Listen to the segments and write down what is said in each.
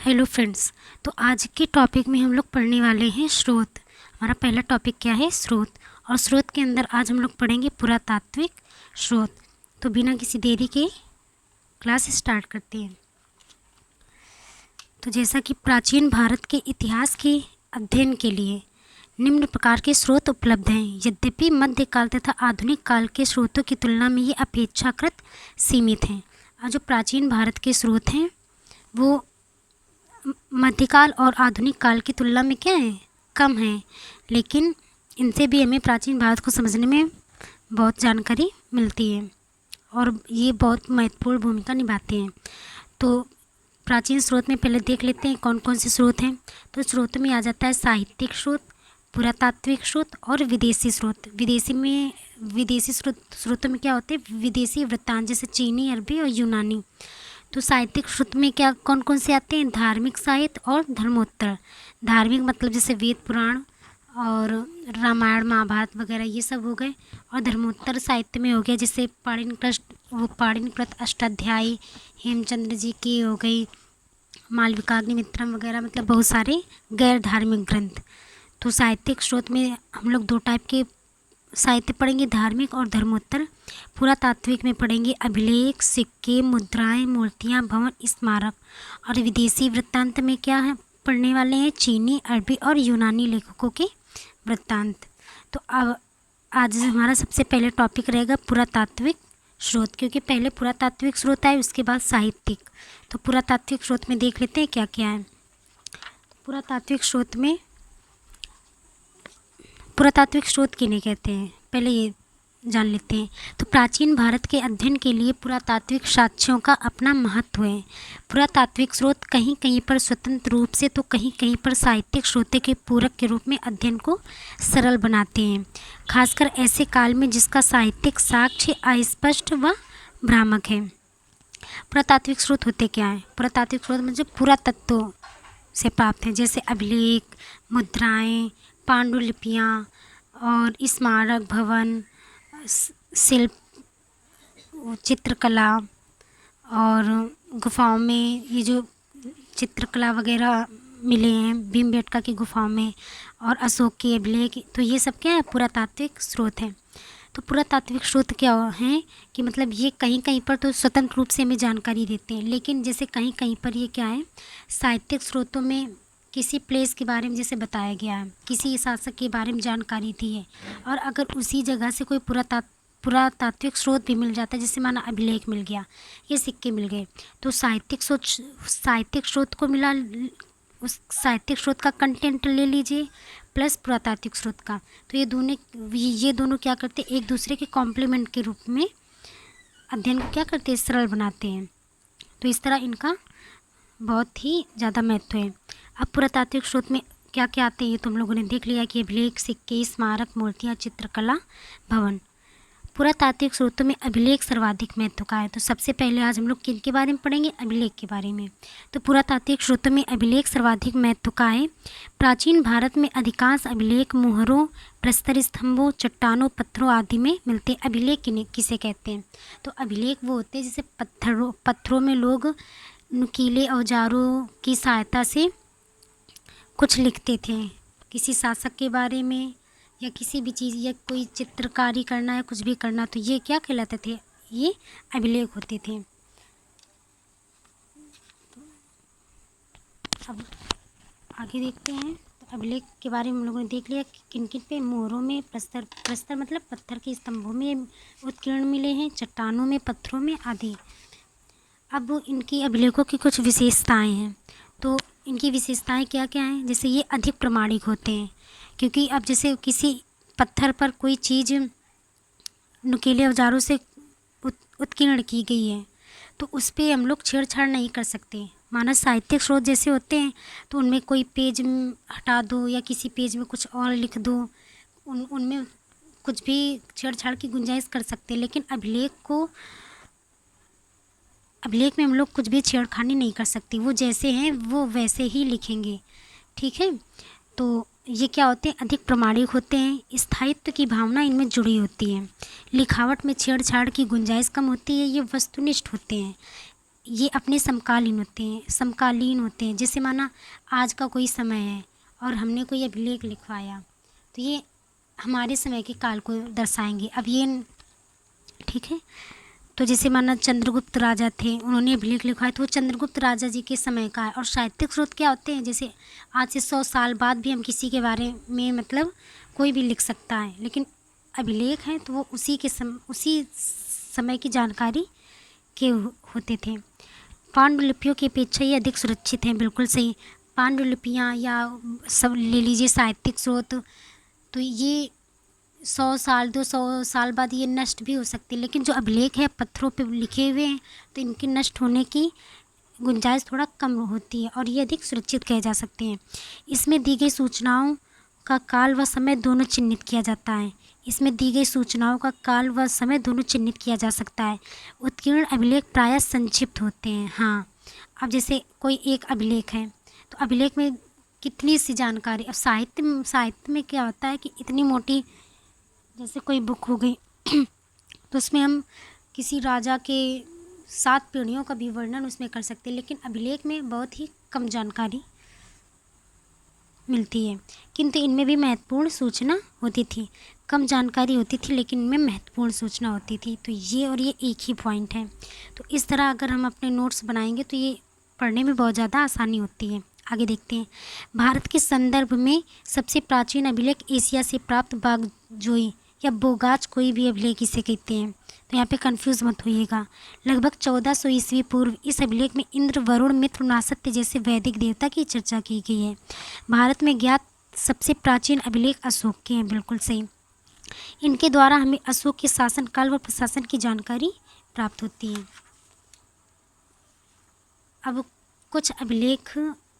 Hello friends. तो आज के टॉपिक में हम लोग पढ़ने वाले हैं स्रोत। हमारा पहला टॉपिक क्या है? स्रोत। और स्रोत के अंदर आज हम लोग पढ़ेंगे पुरातात्विक स्रोत। तो बिना किसी देरी के क्लास स्टार्ट करते हैं। तो जैसा कि प्राचीन भारत के इतिहास के अध्ययन के लिए निम्न प्रकार के स्रोत उपलब्ध हैं। यद्यपि मध्यकाल तथा आधुनिक काल के स्रोतों की तुलना में ये अपेक्षाकृत सीमित हैं। और जो प्राचीन भारत के स्रोत हैं वो मध्यकाल और आधुनिक काल की तुलना में क्या है? कम है। लेकिन इनसे भी हमें प्राचीन भारत को समझने में बहुत जानकारी मिलती है और ये बहुत महत्वपूर्ण भूमिका निभाते हैं। तो प्राचीन स्रोत में पहले देख लेते हैं कौन कौन से स्रोत हैं। तो स्रोतों में आ जाता है साहित्यिक स्रोत, पुरातात्विक स्रोत और विदेशी स्रोत। विदेशी स्रोतों में क्या होते हैं? विदेशी वृत्तांत, जैसे चीनी, अरबी और यूनानी। तो साहित्यिक स्रोत में क्या कौन कौन से आते हैं? धार्मिक साहित्य और धर्मोत्तर। धार्मिक मतलब जैसे वेद पुराण और रामायण महाभारत वगैरह ये सब हो गए। और धर्मोत्तर साहित्य में हो गया जैसे पाणिनिकृत अष्टाध्यायी, हेमचंद्र जी की हो गई, मालविकाग्निमित्रम वगैरह, मतलब बहुत सारे गैर धार्मिक ग्रंथ। तो साहित्यिक स्रोत में हम लोग दो टाइप के साहित्य पढ़ेंगे, धार्मिक और धर्मोत्तर। पुरातात्विक में पढ़ेंगे अभिलेख, सिक्के, मुद्राएं, मूर्तियां, भवन, स्मारक। और विदेशी वृत्तांत में क्या है पढ़ने वाले हैं? चीनी, अरबी और यूनानी लेखकों के वृत्तांत। तो अब आज हमारा सबसे पहले टॉपिक रहेगा पुरातात्विक स्रोत, क्योंकि पहले पुरातात्विक स्रोत आए उसके बाद साहित्यिक। तो पुरातात्विक स्रोत में देख लेते हैं क्या क्या है। पुरातात्विक स्रोत किन्हें कहते हैं पहले ये जान लेते हैं। तो प्राचीन भारत के अध्ययन के लिए पुरातात्विक साक्ष्यों का अपना महत्व है। पुरातात्विक स्रोत कहीं कहीं पर स्वतंत्र रूप से तो कहीं कहीं पर साहित्यिक स्रोतों के पूरक के रूप में अध्ययन को सरल बनाते हैं, खासकर ऐसे काल में जिसका साहित्यिक साक्ष्य अस्पष्ट व भ्रामक है। पुरातात्विक स्रोत होते क्या हैं? पुरातात्विक स्रोत मतलब पुरातत्वों से प्राप्त हैं, जैसे अभिलेख, मुद्राएं, पांडुलिपियाँ और स्मारक, भवन, शिल्प, चित्रकला। और गुफाओं में ये जो चित्रकला वगैरह मिले हैं भीमबेटका की गुफाओं में, और अशोक के अभिलेख, तो ये सब क्या है? पुरातात्विक स्रोत हैं। तो पुरातात्विक स्रोत क्या हैं कि मतलब ये कहीं कहीं पर तो स्वतंत्र रूप से हमें जानकारी देते हैं, लेकिन जैसे कहीं कहीं पर ये क्या है, साहित्यिक स्रोतों में किसी प्लेस के बारे में जैसे बताया गया है, किसी शासक के बारे में जानकारी दी है, और अगर उसी जगह से कोई पुरातात्विक स्रोत भी मिल जाता है, जैसे माना अभिलेख मिल गया या सिक्के मिल गए, तो साहित्यिक स्रोत को मिला, उस साहित्यिक स्रोत का कंटेंट ले लीजिए प्लस पुरातात्विक स्रोत का। तो ये दोनों क्या करते हैं? एक दूसरे के कॉम्प्लीमेंट के रूप में अध्ययन को क्या करते हैं? सरल बनाते हैं। तो इस तरह इनका बहुत ही ज़्यादा महत्व है। अब पुरातात्विक स्रोत में क्या क्या आते हैं ये तुम लोगों ने देख लिया कि अभिलेख, सिक्के, स्मारक, मूर्तियाँ, चित्रकला, भवन। पुरातात्विक स्रोतों में अभिलेख सर्वाधिक महत्व का है। तो सबसे पहले आज हम लोग किन के बारे में पढ़ेंगे? अभिलेख के बारे में। तो पुरातात्विक स्रोतों में अभिलेख सर्वाधिक महत्व का है। प्राचीन भारत में अधिकांश अभिलेख मोहरों, प्रस्तर स्तंभों, चट्टानों, पत्थरों आदि में मिलते हैं। अभिलेख किसे कहते हैं? तो अभिलेख वो होते हैं जैसे पत्थरों में लोग नुकीले औजारों की सहायता से कुछ लिखते थे, किसी शासक के बारे में या किसी भी चीज़, या कोई चित्रकारी करना है, कुछ भी करना, तो ये क्या कहलाते थे? ये अभिलेख होते थे। अब आगे देखते हैं। तो अभिलेख के बारे में हम लोगों ने देख लिया कि किन किन पे मोहरों में, प्रस्तर मतलब पत्थर के स्तंभों में उत्कीर्ण मिले हैं, चट्टानों में, पत्थरों में आदि। अब इनकी अभिलेखों की कुछ विशेषताएं हैं। तो इनकी विशेषताएं क्या क्या हैं? जैसे ये अधिक प्रमाणिक होते हैं, क्योंकि अब जैसे किसी पत्थर पर कोई चीज़ नुकीले औजारों से उत्कीर्ण की गई है तो उस पर हम लोग छेड़छाड़ नहीं कर सकते। माना साहित्यिक स्रोत जैसे होते हैं तो उनमें कोई पेज हटा दो या किसी पेज में कुछ और लिख दो, उनमें कुछ भी छेड़छाड़ की गुंजाइश कर सकते हैं। लेकिन अभिलेख में हम लोग कुछ भी छेड़खानी नहीं कर सकते, वो जैसे हैं वो वैसे ही लिखेंगे। ठीक है। तो ये क्या होते हैं? अधिक प्रमाणिक होते हैं, स्थायित्व की भावना इनमें जुड़ी होती है, लिखावट में छेड़छाड़ की गुंजाइश कम होती है, ये वस्तुनिष्ठ होते हैं, ये अपने समकालीन होते हैं। जैसे माना आज का कोई समय है और हमने कोई अभिलेख लिखवाया, तो ये हमारे समय के काल को दर्शाएंगे। अब ये ठीक है, तो जैसे माना चंद्रगुप्त राजा थे, उन्होंने अभिलेख लिखवाया, तो वो चंद्रगुप्त राजा जी के समय का है। और साहित्यिक स्रोत क्या होते हैं, जैसे आज से 100 साल बाद भी हम किसी के बारे में मतलब कोई भी लिख सकता है, लेकिन अभिलेख हैं तो वो उसी समय की जानकारी के होते थे। पांडुलिपियों की अपेक्षा ये अधिक सुरक्षित हैं, बिल्कुल सही। पांडुलिपियाँ या सब ले लीजिए साहित्यिक स्रोत, तो ये 100 साल 200 साल बाद ये नष्ट भी हो सकती है, लेकिन जो अभिलेख है पत्थरों पे लिखे हुए हैं तो इनके नष्ट होने की गुंजाइश थोड़ा कम होती है और ये अधिक सुरक्षित कहे जा सकते हैं। इसमें दी गई सूचनाओं का काल व समय दोनों चिन्हित किया जाता है। इसमें दी गई सूचनाओं का काल व समय दोनों चिन्हित किया जा सकता है। उत्कीर्ण अभिलेख प्रायः संक्षिप्त होते हैं। हाँ, अब जैसे कोई एक अभिलेख है तो अभिलेख में कितनी सी जानकारी। अब साहित्य में क्या होता है कि इतनी मोटी जैसे कोई बुक हो गई तो उसमें हम किसी राजा के 7 पीढ़ियों का भी वर्णन उसमें कर सकते हैं, लेकिन अभिलेख में बहुत ही कम जानकारी मिलती है। किंतु इनमें भी महत्वपूर्ण सूचना होती थी। कम जानकारी होती थी लेकिन इनमें महत्वपूर्ण सूचना होती थी। तो ये और ये एक ही पॉइंट है। तो इस तरह अगर हम अपने नोट्स बनाएंगे तो ये पढ़ने में बहुत ज़्यादा आसानी होती है। आगे देखते हैं। भारत के संदर्भ में सबसे प्राचीन अभिलेख एशिया से प्राप्त बागजोई या बोगाच कोई भी अभिलेख इसे कहते हैं। तो यहाँ पे कंफ्यूज मत होइएगा। लगभग 1400 ईस्वी पूर्व इस अभिलेख में इंद्र, वरुण, मित्र, नासत्य जैसे वैदिक देवता की चर्चा की गई है। भारत में ज्ञात सबसे प्राचीन अभिलेख अशोक के हैं, बिल्कुल सही। इनके द्वारा हमें अशोक के शासनकाल व प्रशासन की जानकारी प्राप्त होती है। अब कुछ अभिलेख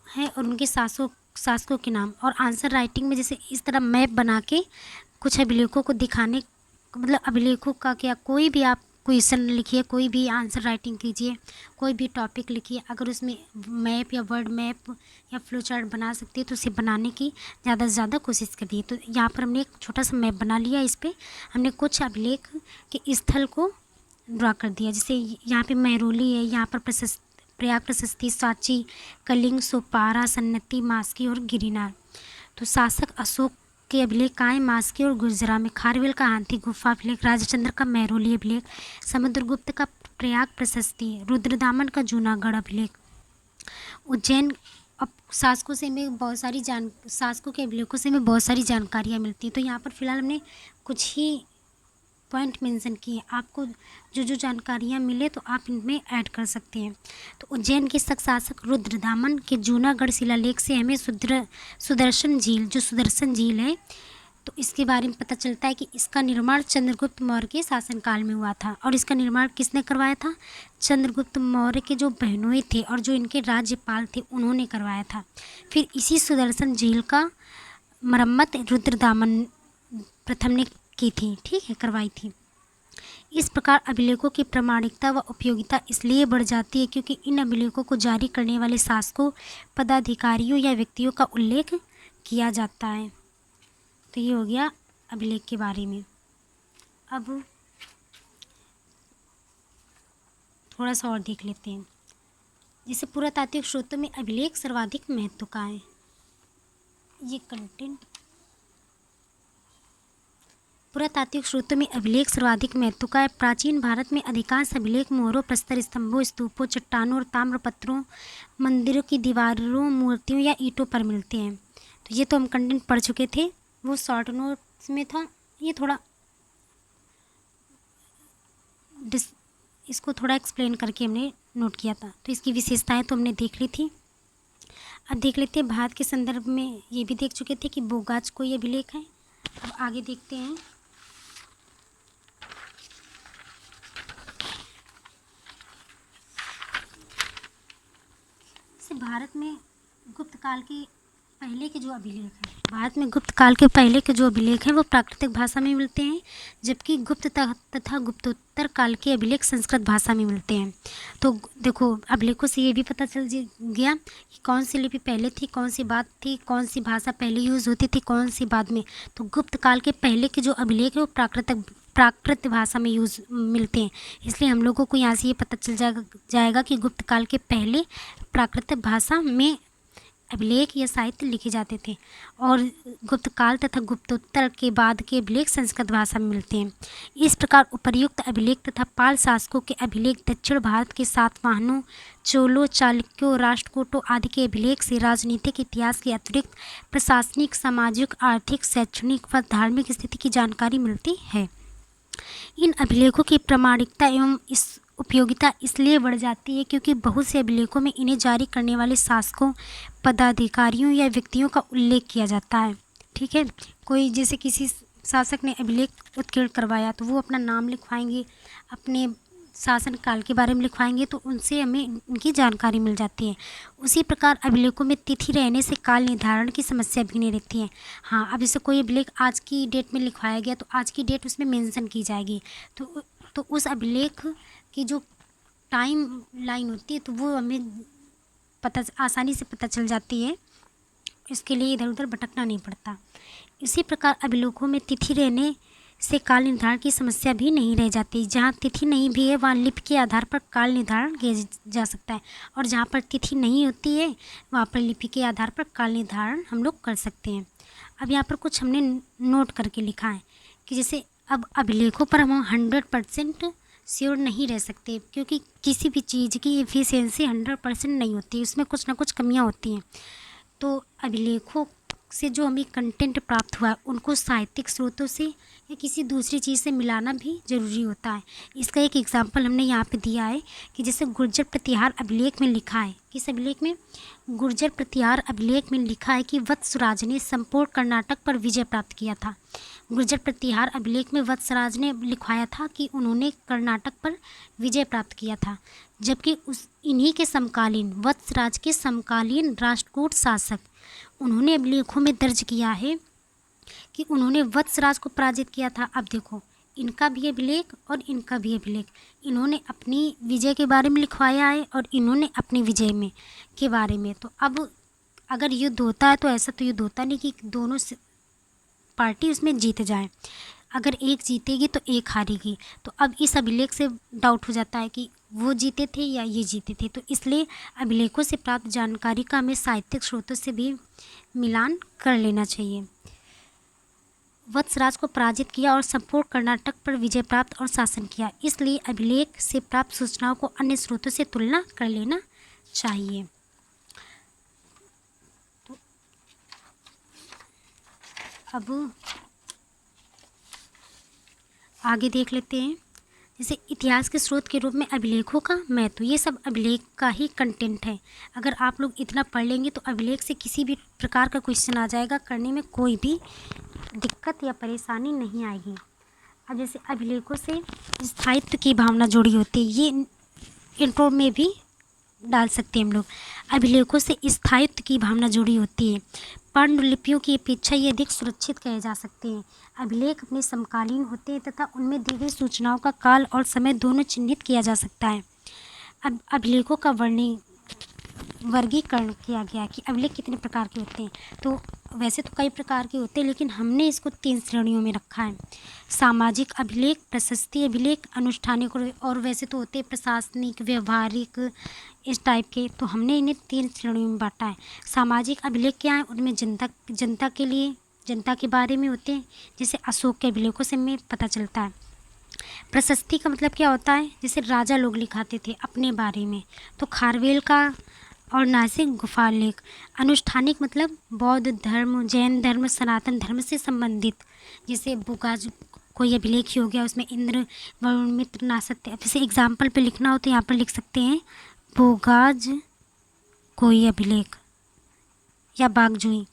हैं और उनके शासकों के नाम। और आंसर राइटिंग में जैसे इस तरह मैप बना के कुछ अभिलेखों को दिखाने, मतलब अभिलेखों का क्या, कोई भी आप क्वेश्चन लिखिए, कोई भी आंसर राइटिंग कीजिए, कोई भी टॉपिक लिखिए, अगर उसमें मैप या वर्ड मैप या फ्लो चार्ट बना सकती है तो उसे बनाने की ज़्यादा से ज़्यादा कोशिश करिए। तो यहाँ पर हमने एक छोटा सा मैप बना लिया। इस पर हमने कुछ अभिलेख के स्थल को ड्रा कर दिया। जैसे यहाँ पे महरौली है, यहाँ पर प्रयाग प्रशस्ति, सांची, कलिंग, सोपारा, सन्नति, मास्की और गिरिनार। तो शासक अशोक के अभिलेख कहाँ है, मास्की और गुर्जरा में। खारवेल का हाथी गुफा अभिलेख, राजचंद्र का महरौली अभिलेख, समुद्रगुप्त का प्रयाग प्रशस्ति, रुद्रदामन का जूनागढ़ अभिलेख, उज्जैन। अब शासकों से हमें बहुत सारी शासकों के अभिलेखों से हमें बहुत सारी जानकारियाँ मिलती हैं। तो यहाँ पर फिलहाल हमने कुछ ही पॉइंट मेंशन किए। आपको जो जो जानकारियाँ मिले तो आप इनमें ऐड कर सकते हैं। तो उज्जैन के शासक रुद्रदामन के जूनागढ़ शिलालेख से हमें सुदर्शन झील, जो सुदर्शन झील है, तो इसके बारे में पता चलता है कि इसका निर्माण चंद्रगुप्त मौर्य के शासनकाल में हुआ था। और इसका निर्माण किसने करवाया था, चंद्रगुप्त मौर्य के जो बहनोई थे और जो इनके राज्यपाल थे उन्होंने करवाया था। फिर इसी सुदर्शन झील का मरम्मत रुद्रदामन प्रथम ने की थी, ठीक है, करवाई थी। इस प्रकार अभिलेखों की प्रामाणिकता व उपयोगिता इसलिए बढ़ जाती है क्योंकि इन अभिलेखों को जारी करने वाले शासकों, पदाधिकारियों या व्यक्तियों का उल्लेख किया जाता है। तो ये हो गया अभिलेख के बारे में। अब थोड़ा सा और देख लेते हैं। जैसे पुरातात्विक स्रोतों में अभिलेख सर्वाधिक महत्व का है। ये कंटेंट पुरातात्विक स्रोतों में अभिलेख सर्वाधिक महत्व का है। प्राचीन भारत में अधिकांश अभिलेख मोहरों, प्रस्तर स्तंभों, स्तूपों, चट्टानों और ताम्रपत्रों, मंदिरों की दीवारों, मूर्तियों या ईंटों पर मिलते हैं। तो ये तो हम कंटेंट पढ़ चुके थे, वो शॉर्ट नोट्स में था। ये थोड़ा इसको थोड़ा एक्सप्लेन करके हमने नोट किया था। तो इसकी विशेषताएं तो हमने देख ली थी। अब देख लेते हैं भारत के संदर्भ में। ये भी देख चुके थे कि बोगाच कोई अभिलेख है। अब आगे देखते हैं। भारत में गुप्त काल के पहले के जो अभिलेख हैं, भारत में गुप्त काल के पहले के जो अभिलेख हैं वो प्राकृतिक भाषा में मिलते हैं, जबकि गुप्त तथा गुप्तोत्तर काल के अभिलेख संस्कृत भाषा में मिलते हैं। तो देखो, अभिलेखों से ये भी पता चल गया कि कौन सी लिपि पहले थी, कौन सी बात थी, कौन सी भाषा पहले यूज़ होती थी, कौन सी बाद में। तो गुप्त काल के पहले के जो अभिलेख है वो प्राकृतिक प्राकृत भाषा में यूज़ मिलते हैं। इसलिए हम लोगों को यहाँ से ये पता चल जाएगा कि गुप्त काल के पहले प्राकृत भाषा में अभिलेख या साहित्य लिखे जाते थे और गुप्त काल तथा गुप्तोत्तर के बाद के अभिलेख संस्कृत भाषा में मिलते हैं। इस प्रकार उपर्युक्त अभिलेख तथा पाल शासकों के अभिलेख दक्षिण भारत के सातवाहनों, चोलों, चालुक्यों, राष्ट्रकूटों आदि के अभिलेख से राजनीतिक इतिहास के अतिरिक्त प्रशासनिक, सामाजिक, आर्थिक, शैक्षणिक व धार्मिक स्थिति की जानकारी मिलती है। इन अभिलेखों की प्रामाणिकता एवं इस उपयोगिता इसलिए बढ़ जाती है क्योंकि बहुत से अभिलेखों में इन्हें जारी करने वाले शासकों, पदाधिकारियों या व्यक्तियों का उल्लेख किया जाता है। ठीक है, कोई जैसे किसी शासक ने अभिलेख उत्कीर्ण करवाया तो वो अपना नाम लिखवाएंगे, अपने शासन काल के बारे में लिखवाएंगे, तो उनसे हमें उनकी जानकारी मिल जाती है। उसी प्रकार अभिलेखों में तिथि रहने से काल निर्धारण की समस्या भी नहीं रहती है। हाँ, अब जैसे कोई अभिलेख आज की डेट में लिखवाया गया तो आज की डेट उसमें मेंशन की जाएगी, तो उस अभिलेख की जो टाइम लाइन होती है तो वो हमें आसानी से पता चल जाती है। इसके लिए इधर उधर भटकना नहीं पड़ता। इसी प्रकार अभिलेखों में तिथि रहने से काल निर्धारण की समस्या भी नहीं रह जाती। जहाँ तिथि नहीं भी है वहाँ लिपि के आधार पर काल निर्धारण किया जा सकता है, और जहाँ पर तिथि नहीं होती है वहाँ पर लिपि के आधार पर काल निर्धारण हम लोग कर सकते हैं। अब यहाँ पर कुछ हमने नोट करके लिखा है कि जैसे अब अभिलेखों पर हम 100% श्योर नहीं रह सकते, क्योंकि किसी भी चीज़ की एफिशिएंसी 100% नहीं होती, उसमें कुछ ना कुछ कमियां होती हैं। तो अभिलेखों से जो हमें कंटेंट प्राप्त हुआ है उनको साहित्यिक स्रोतों से या किसी दूसरी चीज़ से मिलाना भी ज़रूरी होता है। इसका एक एग्जांपल हमने यहाँ पे दिया है कि जैसे गुर्जर प्रतिहार अभिलेख में लिखा है, किस अभिलेख में? गुर्जर प्रतिहार अभिलेख में लिखा है कि वत्सराज ने संपूर्ण कर्नाटक पर विजय प्राप्त किया था। गुर्जर प्रतिहार अभिलेख में वत्सराज ने लिखवाया था कि उन्होंने कर्नाटक पर विजय प्राप्त किया था, जबकि इन्हीं के समकालीन वत्सराज के समकालीन राष्ट्रकूट शासक उन्होंने अभिलेखों में दर्ज किया है कि उन्होंने वत्सराज को पराजित किया था। अब देखो, इनका भी अभिलेख और इनका भी अभिलेख, इन्होंने अपनी विजय के बारे में लिखवाया है और इन्होंने अपनी विजय में के बारे में। तो अब अगर युद्ध होता है तो ऐसा तो युद्ध होता नहीं कि दोनों पार्टी उसमें जीत जाए, अगर एक जीतेगी तो एक हारेगी। तो अब इस अभिलेख से डाउट हो जाता है कि वो जीते थे या ये जीते थे। तो इसलिए अभिलेखों से प्राप्त जानकारी का हमें साहित्यिक स्रोतों से भी मिलान कर लेना चाहिए। वत्सराज को पराजित किया और संपूर्ण कर्नाटक पर विजय प्राप्त और शासन किया, इसलिए अभिलेख से प्राप्त सूचनाओं को अन्य स्रोतों से तुलना कर लेना चाहिए। तो अब आगे देख लेते हैं, जैसे इतिहास के स्रोत के रूप में अभिलेखों का महत्व। ये सब अभिलेख का ही कंटेंट है। अगर आप लोग इतना पढ़ लेंगे तो अभिलेख से किसी भी प्रकार का क्वेश्चन आ जाएगा, करने में कोई भी दिक्कत या परेशानी नहीं आएगी। अब जैसे अभिलेखों से स्थायित्व की भावना जुड़ी होती है, ये इंट्रो में भी डाल सकते हैं हम लोग। अभिलेखों से स्थायित्व की भावना जुड़ी होती है। पांडुलिपियों की अपेक्षा ये अधिक सुरक्षित कहे जा सकते हैं। अभिलेख अपने समकालीन होते हैं तथा उनमें दी गई सूचनाओं का काल और समय दोनों चिन्हित किया जा सकता है। अब अभिलेखों का वर्गीकरण किया गया कि अभिलेख कितने प्रकार के होते हैं। तो वैसे तो कई प्रकार के होते हैं, लेकिन हमने इसको 3 श्रेणियों में रखा है। सामाजिक अभिलेख, प्रशस्ति अभिलेख, अनुष्ठानिक, और वैसे तो होते हैं प्रशासनिक, व्यवहारिक, इस टाइप के। तो हमने इन्हें 3 श्रेणियों में बांटा है। सामाजिक अभिलेख क्या है? उनमें जनता के लिए, जनता के बारे में होते हैं, जैसे अशोक के अभिलेखों से हमें पता चलता है। प्रशस्ति का मतलब क्या होता है? जैसे राजा लोग लिखाते थे अपने बारे में, तो खारवेल का और नासिक गुफा लेख। अनुष्ठानिक मतलब बौद्ध धर्म, जैन धर्म, सनातन धर्म से संबंधित, जैसे बोगाज कोई अभिलेख ही हो गया, उसमें इंद्र, वरुण, मित्र, नासत्य। जैसे एग्जाम्पल पे लिखना हो तो यहाँ पर लिख सकते हैं बोगाज कोई अभिलेख या बागजुई।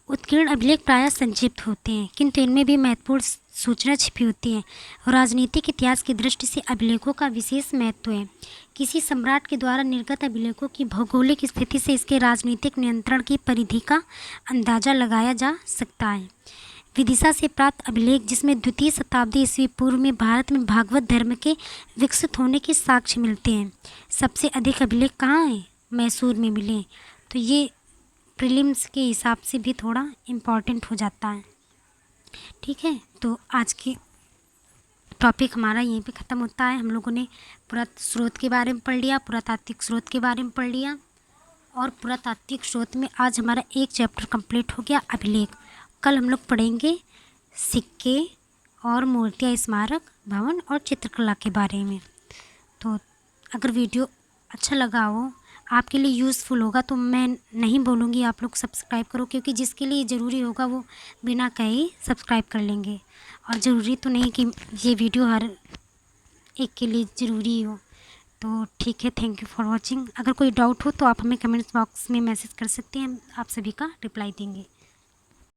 उत्कीर्ण अभिलेख प्रायः संक्षिप्त होते हैं, किंतु इनमें भी महत्वपूर्ण सूचना छिपी होती है। राजनीतिक इतिहास की दृष्टि से अभिलेखों का विशेष महत्व है। किसी सम्राट के द्वारा निर्गत अभिलेखों की भौगोलिक स्थिति से इसके राजनीतिक नियंत्रण की परिधि का अंदाजा लगाया जा सकता है। विदिशा से प्राप्त अभिलेख, जिसमें 2वीं शताब्दी ईस्वी पूर्व में भारत में भागवत धर्म के विकसित होने के साक्ष्य मिलते हैं। सबसे अधिक अभिलेख कहाँ हैं? मैसूर में मिले। तो ये प्रीलिम्स के हिसाब से भी थोड़ा इम्पॉर्टेंट हो जाता है। ठीक है, तो आज की टॉपिक हमारा यहीं पे ख़त्म होता है। हम लोगों ने स्रोत के बारे में पढ़ लिया, पुरातात्विक स्रोत के बारे में पढ़ लिया, और पुरातात्विक स्रोत में आज हमारा एक चैप्टर कंप्लीट हो गया, अभिलेख। कल हम लोग पढ़ेंगे सिक्के और मूर्तियाँ, स्मारक, भवन और चित्रकला के बारे में। तो अगर वीडियो अच्छा लगा हो, आपके लिए यूज़फुल होगा, तो मैं नहीं बोलूँगी आप लोग सब्सक्राइब करो, क्योंकि जिसके लिए ज़रूरी होगा वो बिना कहे सब्सक्राइब कर लेंगे। और ज़रूरी तो नहीं कि ये वीडियो हर एक के लिए ज़रूरी हो। तो ठीक है, थैंक यू फॉर वॉचिंग। अगर कोई डाउट हो तो आप हमें कमेंट्स बॉक्स में मैसेज कर सकते हैं, हम आप सभी का रिप्लाई देंगे।